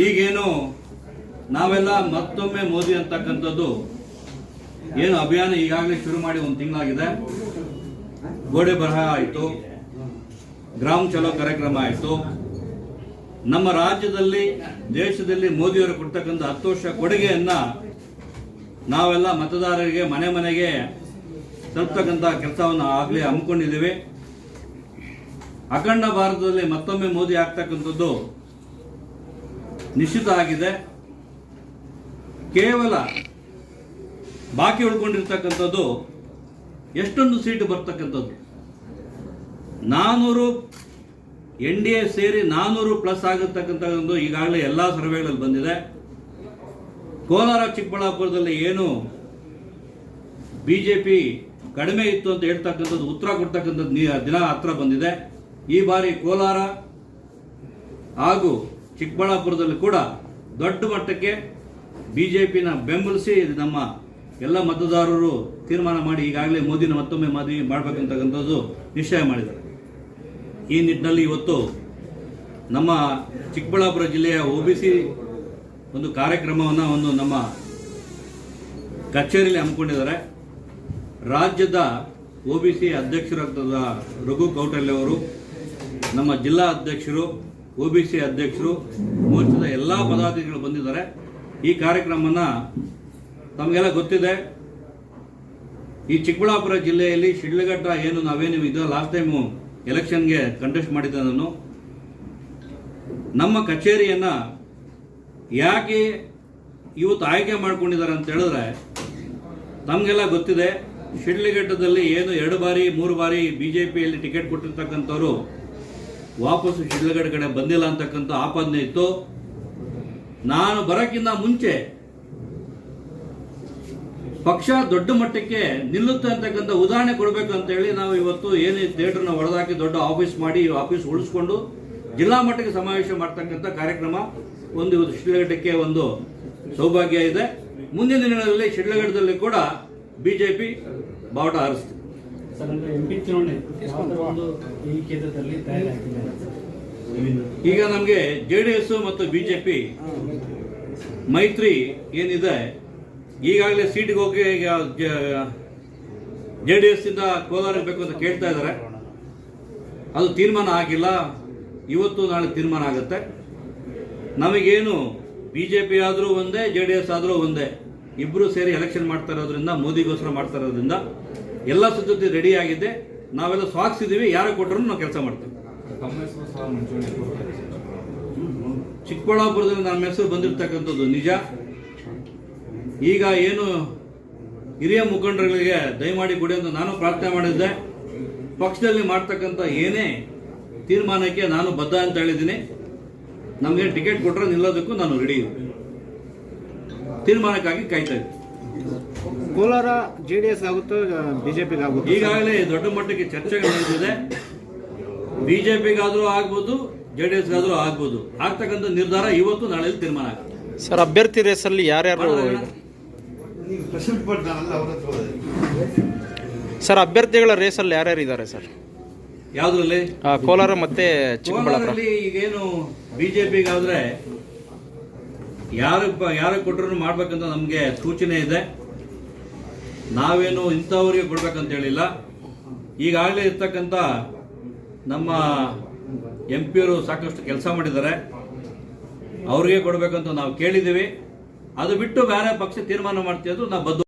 ಈಗೇನು ನಾವೆಲ್ಲ ಮತ್ತೊಮ್ಮೆ ಮೋದಿ ಅಂತಕ್ಕಂಥದ್ದು ಏನು ಅಭಿಯಾನ ಈಗಾಗಲೇ ಶುರು ಮಾಡಿ ಒಂದು ತಿಂಗಳಾಗಿದೆ. ಗೋಡೆ ಬರಹ ಆಯಿತು, ಗ್ರಾಮ ಚಲೋ ಕಾರ್ಯಕ್ರಮ ಆಯಿತು. ನಮ್ಮ ರಾಜ್ಯದಲ್ಲಿ ದೇಶದಲ್ಲಿ ಮೋದಿಯವರು ಕೊಡ್ತಕ್ಕಂಥ 10 ವರ್ಷ ಕೊಡುಗೆಯನ್ನ ನಾವೆಲ್ಲ ಮತದಾರರಿಗೆ ಮನೆ ಮನೆಗೆ ತಲುಪ್ತಕ್ಕಂಥ ಕೆಲಸವನ್ನು ಆಗಲೇ ಹಮ್ಮಿಕೊಂಡಿದ್ದೀವಿ. ಅಖಂಡ ಭಾರತದಲ್ಲಿ ಮತ್ತೊಮ್ಮೆ ಮೋದಿ ಆಗ್ತಕ್ಕಂಥದ್ದು ನಿಶ್ಚಿತ ಆಗಿದೆ. ಕೇವಲ ಬಾಕಿ ಉಳ್ಕೊಂಡಿರ್ತಕ್ಕಂಥದ್ದು ಎಷ್ಟೊಂದು ಸೀಟು ಬರ್ತಕ್ಕಂಥದ್ದು 400 NDA ಸೇರಿ 400 ಪ್ಲಸ್ ಆಗಿರ್ತಕ್ಕಂಥದ್ದು ಈಗಾಗಲೇ ಎಲ್ಲ ಸರ್ವೆಗಳಲ್ಲಿ ಬಂದಿದೆ. ಕೋಲಾರ ಚಿಕ್ಕಬಳ್ಳಾಪುರದಲ್ಲಿ ಏನು ಬಿಜೆಪಿ ಕಡಿಮೆ ಇತ್ತು ಅಂತ ಹೇಳ್ತಕ್ಕಂಥದ್ದು ಉತ್ತರ ಕೊಡ್ತಕ್ಕಂಥದ್ದು ದಿನ ಹತ್ರ ಬಂದಿದೆ. ಈ ಬಾರಿ ಕೋಲಾರ ಹಾಗೂ ಚಿಕ್ಕಬಳ್ಳಾಪುರದಲ್ಲಿ ಕೂಡ ದೊಡ್ಡ ಮಟ್ಟಕ್ಕೆ ಬಿಜೆಪಿನ ಬೆಂಬಲಿಸಿ ನಮ್ಮ ಎಲ್ಲ ಮತದಾರರು ತೀರ್ಮಾನ ಮಾಡಿ ಈಗಾಗಲೇ ಮೋದಿನ ಮತ್ತೊಮ್ಮೆ ಮೋದಿ ಮಾಡಬೇಕಂತಕ್ಕಂಥದ್ದು ನಿಶ್ಚಯ ಮಾಡಿದ್ದಾರೆ. ಈ ನಿಟ್ಟಿನಲ್ಲಿ ಇವತ್ತು ನಮ್ಮ ಚಿಕ್ಕಬಳ್ಳಾಪುರ ಜಿಲ್ಲೆಯ OBC ಒಂದು ಕಾರ್ಯಕ್ರಮವನ್ನು ನಮ್ಮ ಕಚೇರಿಯಲ್ಲಿ ಹಮ್ಮಿಕೊಂಡಿದ್ದಾರೆ. ರಾಜ್ಯದ OBC ಅಧ್ಯಕ್ಷರಾದ ರಘು ಕೌಟಲ್ಯ ಅವರು, ನಮ್ಮ ಜಿಲ್ಲಾ ಅಧ್ಯಕ್ಷರು, OBC ಅಧ್ಯಕ್ಷರು, ಮೋರ್ಚಾದ ಎಲ್ಲ ಪದಾಧಿಕಾರಿಗಳು ಬಂದಿದ್ದಾರೆ. ಈ ಕಾರ್ಯಕ್ರಮನ ತಮಗೆಲ್ಲ ಗೊತ್ತಿದೆ. ಈ ಚಿಕ್ಕಬಳ್ಳಾಪುರ ಜಿಲ್ಲೆಯಲ್ಲಿ ಶಿಡ್ಲಘಟ್ಟ ಏನು ನಾವೇನು ಇದು ಲಾಸ್ಟ್ ಟೈಮು ಎಲೆಕ್ಷನ್ಗೆ ಕಂಟೆಸ್ಟ್ ಮಾಡಿದ್ದೆ ನಾನು. ನಮ್ಮ ಕಚೇರಿಯನ್ನ ಯಾಕೆ ಇವತ್ತು ಆಯ್ಕೆ ಮಾಡ್ಕೊಂಡಿದ್ದಾರೆ ಅಂತ ಹೇಳಿದ್ರೆ ತಮಗೆಲ್ಲ ಗೊತ್ತಿದೆ. ಶಿಡ್ಲಘಟ್ಟದಲ್ಲಿ ಏನು 2 ಬಾರಿ 3 ಬಾರಿ ಬಿಜೆಪಿಯಲ್ಲಿ ಟಿಕೆಟ್ ಕೊಟ್ಟಿರ್ತಕ್ಕಂಥವ್ರು ವಾಪಸ್ಸು ಶಿಡ್ಲಘಟ್ಟ ಕಡೆ ಬಂದಿಲ್ಲ ಅಂತಕ್ಕಂಥ ಆಪಾದನೆ ಇತ್ತು. ನಾನು ಬರೋಕ್ಕಿಂತ ಮುಂಚೆ ಪಕ್ಷ ದೊಡ್ಡ ಮಟ್ಟಕ್ಕೆ ನಿಲ್ಲುತ್ತೆ ಅಂತಕ್ಕಂಥ ಉದಾಹರಣೆ ಕೊಡಬೇಕು ಅಂತ ಹೇಳಿ ನಾವು ಇವತ್ತು ಏನು ಥಿಯೇಟರ್ನ ಹೊಡೆದಾಕಿ ದೊಡ್ಡ ಆಫೀಸ್ ಮಾಡಿ ಆಫೀಸ್ ಉಳಿಸ್ಕೊಂಡು ಜಿಲ್ಲಾ ಮಟ್ಟಕ್ಕೆ ಸಮಾವೇಶ ಮಾಡ್ತಕ್ಕಂಥ ಕಾರ್ಯಕ್ರಮ ಒಂದು ಇವತ್ತು ಶಿಡ್ಲಘಟ್ಟಕ್ಕೆ ಒಂದು ಸೌಭಾಗ್ಯ ಇದೆ. ಮುಂದಿನ ದಿನಗಳಲ್ಲಿ ಶಿಡ್ಲಘಟ್ಟದಲ್ಲಿ ಕೂಡ ಬಿಜೆಪಿ ಬಾವುಟ ಹಾರಿಸ್ತೀವಿ. ಈಗ ನಮಗೆ JDS ಮತ್ತು ಬಿಜೆಪಿ ಮೈತ್ರಿ ಏನಿದೆ, ಈಗಾಗಲೇ ಸೀಟ್ಗೆ ಹೋಗಿ JDS ಇಂದ ಕೋಲಾರಕ್ಕೆ ಬೇಕು ಅಂತ ಕೇಳ್ತಾ ಇದ್ದಾರೆ. ಅದು ತೀರ್ಮಾನ ಆಗಿಲ್ಲ. ಇವತ್ತು ನಾಳೆ ತೀರ್ಮಾನ ಆಗುತ್ತೆ. ನಮಗೇನು ಬಿಜೆಪಿ ಆದರೂ ಒಂದೇ, JDS ಆದರೂ ಒಂದೇ, ಇಬ್ಬರು ಸೇರಿ ಎಲೆಕ್ಷನ್ ಮಾಡ್ತಾ ಇರೋದ್ರಿಂದ, ಮೋದಿಗೋಸ್ಕರ ಮಾಡ್ತಾ ಇರೋದ್ರಿಂದ ಎಲ್ಲ ಸಿದ್ಧತೆ ರೆಡಿ ಆಗಿದೆ. ನಾವೆಲ್ಲ ಸ್ವಾಗತಿಸಿದ್ದೀವಿ. ಯಾರು ಕೊಟ್ಟರು ನಾವು ಕೆಲಸ ಮಾಡ್ತೀವಿ. ಚಿಕ್ಕಬಳ್ಳಾಪುರದಲ್ಲಿ ನಮ್ಮ ಹೆಸರು ಬಂದಿರತಕ್ಕಂಥದ್ದು ನಿಜ. ಈಗ ಏನು ಹಿರಿಯ ಮುಖಂಡರುಗಳಿಗೆ ದಯಮಾಡಿ ಕೊಡಿ ಅಂತ ನಾನು ಪ್ರಾರ್ಥನೆ ಮಾಡಿದ್ದೆ. ಪಕ್ಷದಲ್ಲಿ ಮಾಡ್ತಕ್ಕಂಥ ಏನೇ ತೀರ್ಮಾನಕ್ಕೆ ನಾನು ಬದ್ಧ ಅಂತ ಹೇಳಿದ್ದೀನಿ. ನಮಗೆ ಟಿಕೆಟ್ ಕೊಟ್ಟರೆ ನಿಲ್ಲೋದಕ್ಕೂ ನಾನು ರೆಡಿ ಇದ್ದೀನಿ. ತೀರ್ಮಾನಕ್ಕಾಗಿ ಕಾಯ್ತಾ ಇದ್ದೀನಿ. ಕೋಲಾರ JDS ಆಗುತ್ತೋ ಬಿಜೆಪಿಗೆ ಆಗುತ್ತೋ? ಈಗಾಗಲೇ ದೊಡ್ಡ ಮಟ್ಟಕ್ಕೆ ಚರ್ಚೆಗಳು ನಡೆದಿದೆ. ಬಿಜೆಪಿಗಾದರೂ ಆಗ್ಬೋದು, JDSಗಾದರೂ ಆಗ್ಬೋದು. ಆಗ್ತಕ್ಕಂಥ ನಿರ್ಧಾರ ಇವತ್ತು ನಾಳೆ ತೀರ್ಮಾನ ಆಗುತ್ತೆ. ಸರ್, ಅಭ್ಯರ್ಥಿ ರೇಸಲ್ಲಿ ಯಾರ್ಯಾರು ಸರ್ ಅಭ್ಯರ್ಥಿಗಳ ರೇಸಲ್ಲಿ ಯಾರ್ಯಾರು ಇದ್ದಾರೆ ಸರ್? ಯಾವುದ್ರಲ್ಲಿ? ಕೋಲಾರ ಮತ್ತೆ ಚಿಕ್ಕಬಳ್ಳಾಪುರ. ಈಗೇನು ಬಿಜೆಪಿಗಾದ್ರೆ ಯಾರು ಕೊಟ್ಟರು ಮಾಡ್ಬೇಕಂತ ನಮಗೆ ಸೂಚನೆ ಇದೆ. ನಾವೇನು ಇಂಥವ್ರಿಗೆ ಕೊಡ್ಬೇಕಂತ ಹೇಳಿಲ್ಲ. ಈಗಾಗಲೇ ಇರ್ತಕ್ಕಂಥ ನಮ್ಮ MP ಸಾಕಷ್ಟು ಕೆಲಸ ಮಾಡಿದ್ದಾರೆ. ಅವ್ರಿಗೆ ಕೊಡಬೇಕಂತ ನಾವು ಕೇಳಿದ್ದೀವಿ. ಅದು ಬಿಟ್ಟು ಬೇರೆ ಪಕ್ಷ ತೀರ್ಮಾನ ಮಾಡ್ತೀವಿ, ನಾವು ಬದ್ಧ.